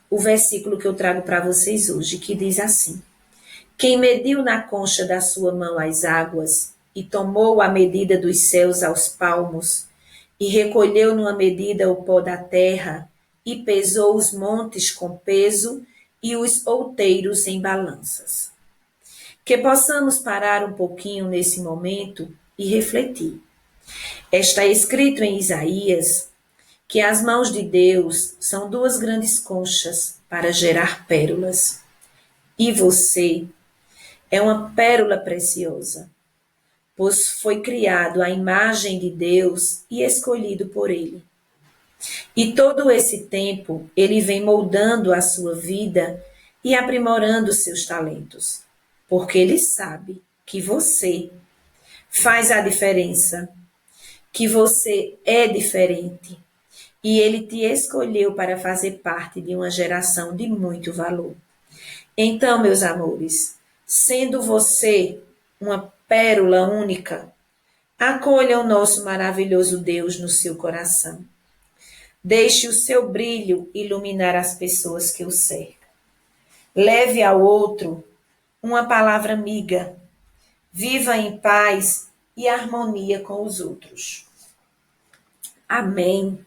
o versículo que eu trago para vocês hoje, que diz assim: Quem mediu na concha da sua mão as águas, e tomou a medida dos céus aos palmos, e recolheu numa medida o pó da terra, e pesou os montes com peso, e os outeiros em balanças. Que possamos parar um pouquinho nesse momento e refletir. Está escrito em Isaías que as mãos de Deus são duas grandes conchas para gerar pérolas. E você é uma pérola preciosa, pois foi criado à imagem de Deus e escolhido por Ele. E todo esse tempo Ele vem moldando a sua vida e aprimorando seus talentos, porque Ele sabe que você faz a diferença, que você é diferente. E Ele te escolheu para fazer parte de uma geração de muito valor. Então, meus amores, sendo você uma pérola única, acolha o nosso maravilhoso Deus no seu coração. Deixe o seu brilho iluminar as pessoas que o cercam. Leve ao outro uma palavra amiga. Viva em paz e harmonia com os outros. Amém.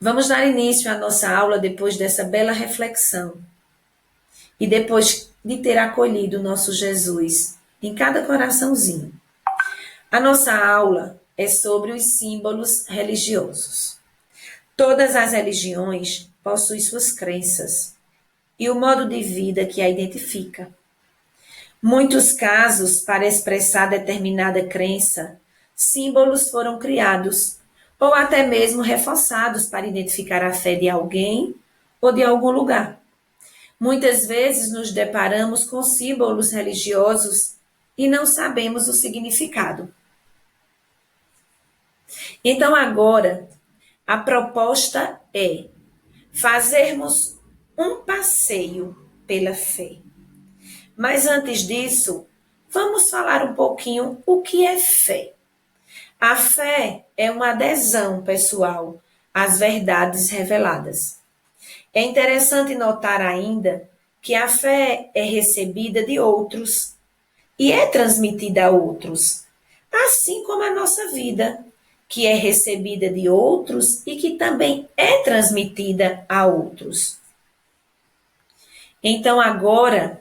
Vamos dar início à nossa aula depois dessa bela reflexão. E depois de ter acolhido o nosso Jesus em cada coraçãozinho. A nossa aula é sobre os símbolos religiosos. Todas as religiões possuem suas crenças e o modo de vida que a identifica. Muitos casos, para expressar determinada crença, símbolos foram criados ou até mesmo reforçados para identificar a fé de alguém ou de algum lugar. Muitas vezes nos deparamos com símbolos religiosos e não sabemos o significado. Então, agora, a proposta é fazermos um passeio pela fé. Mas antes disso, vamos falar um pouquinho o que é fé. A fé é uma adesão pessoal às verdades reveladas. É interessante notar ainda que a fé é recebida de outros e é transmitida a outros, assim como a nossa vida, que é recebida de outros e que também é transmitida a outros. Então, agora,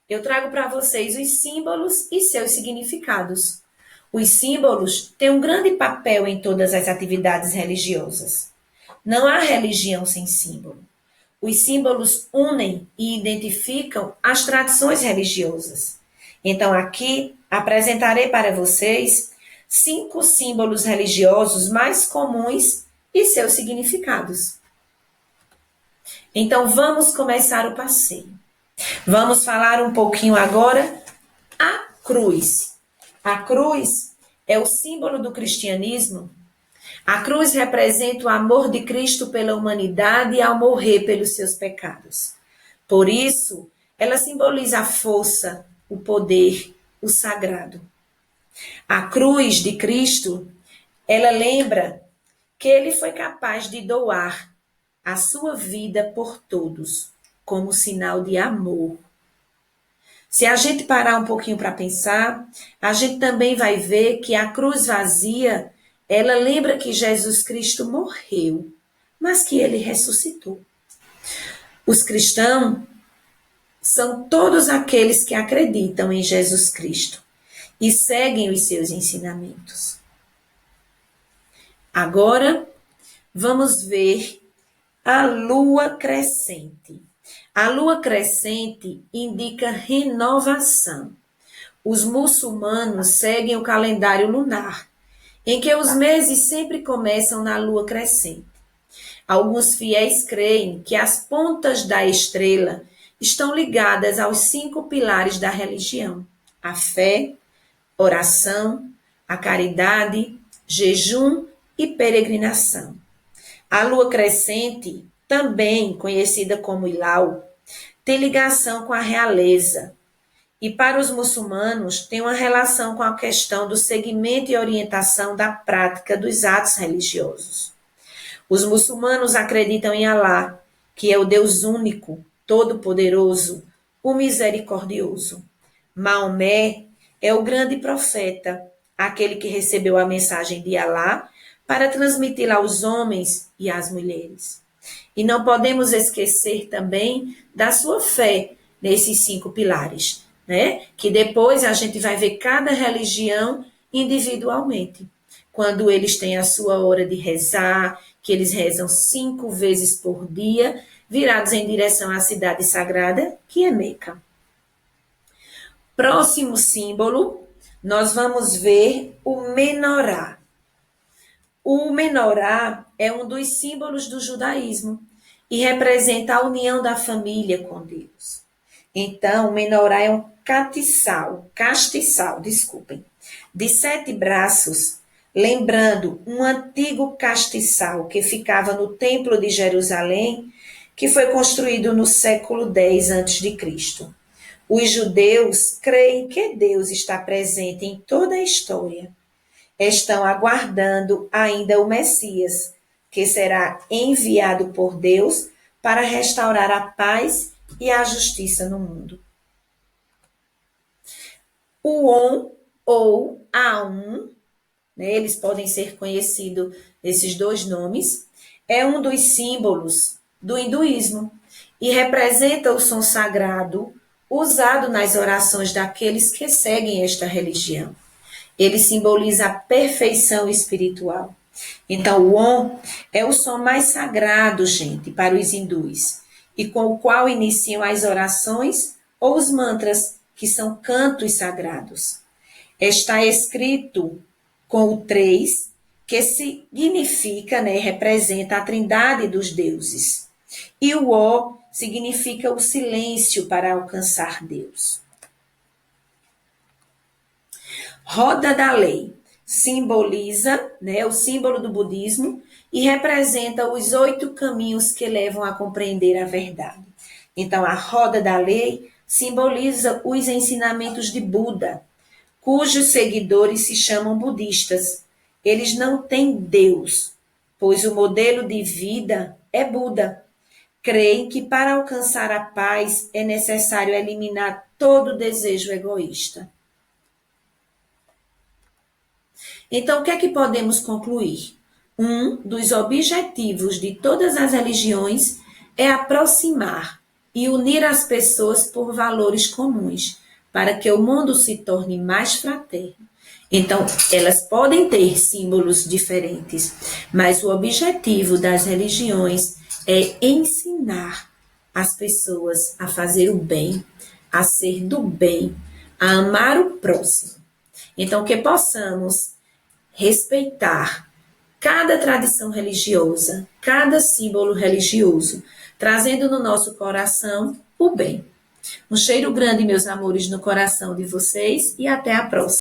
eu trago para vocês os símbolos e seus significados. Os símbolos têm um grande papel em todas as atividades religiosas. Não há religião sem símbolo. Os símbolos unem e identificam as tradições religiosas. Então, aqui apresentarei para vocês 5 símbolos religiosos mais comuns e seus significados. Então, vamos começar o passeio. Vamos falar um pouquinho agora a cruz. A cruz é o símbolo do cristianismo. A cruz representa o amor de Cristo pela humanidade ao morrer pelos seus pecados. Por isso, ela simboliza a força, o poder, o sagrado. A cruz de Cristo, ela lembra que ele foi capaz de doar a sua vida por todos, como sinal de amor. Se a gente parar um pouquinho para pensar, a gente também vai ver que a cruz vazia, ela lembra que Jesus Cristo morreu, mas que ele ressuscitou. Os cristãos são todos aqueles que acreditam em Jesus Cristo e seguem os seus ensinamentos. Agora, vamos ver a lua crescente. A lua crescente indica renovação. Os muçulmanos seguem o calendário lunar, em que os meses sempre começam na lua crescente. Alguns fiéis creem que as pontas da estrela estão ligadas aos 5 pilares da religião: a fé, oração, a caridade, jejum e peregrinação. A lua crescente, também conhecida como Hilal, tem ligação com a realeza e, para os muçulmanos, tem uma relação com a questão do seguimento e orientação da prática dos atos religiosos. Os muçulmanos acreditam em Alá, que é o Deus único, todo-poderoso, o misericordioso. Maomé é o grande profeta, aquele que recebeu a mensagem de Alá para transmiti-la aos homens e às mulheres. E não podemos esquecer também da sua fé nesses 5 pilares, né? Que depois a gente vai ver cada religião individualmente. Quando eles têm a sua hora de rezar, que eles rezam 5 vezes por dia, virados em direção à cidade sagrada, que é Meca. Próximo símbolo, nós vamos ver o menorá. O menorá é um dos símbolos do judaísmo e representa a união da família com Deus. Então, o menorá é um castiçal, de 7 braços, lembrando um antigo castiçal que ficava no Templo de Jerusalém, que foi construído no século X a.C. Os judeus creem que Deus está presente em toda a história. Estão aguardando ainda o Messias, que será enviado por Deus para restaurar a paz e a justiça no mundo. O On ou Aum, né, eles podem ser conhecidos esses 2 nomes, é um dos símbolos do hinduísmo e representa o som sagrado usado nas orações daqueles que seguem esta religião. Ele simboliza a perfeição espiritual. Então, o Om é o som mais sagrado, gente, para os hindus, e com o qual iniciam as orações ou os mantras, que são cantos sagrados. Está escrito com o 3, que significa, né, representa a trindade dos deuses. E o O significa o silêncio para alcançar Deus. Roda da lei simboliza, né, o símbolo do budismo e representa os 8 caminhos que levam a compreender a verdade. Então, a roda da lei simboliza os ensinamentos de Buda, cujos seguidores se chamam budistas. Eles não têm Deus, pois o modelo de vida é Buda. Creem que para alcançar a paz é necessário eliminar todo desejo egoísta. Então, o que é que podemos concluir? Um dos objetivos de todas as religiões é aproximar e unir as pessoas por valores comuns, para que o mundo se torne mais fraterno. Então, elas podem ter símbolos diferentes, mas o objetivo das religiões é ensinar as pessoas a fazer o bem, a ser do bem, a amar o próximo. Então, que possamos respeitar cada tradição religiosa, cada símbolo religioso, trazendo no nosso coração o bem. Um cheiro grande, meus amores, no coração de vocês e até a próxima.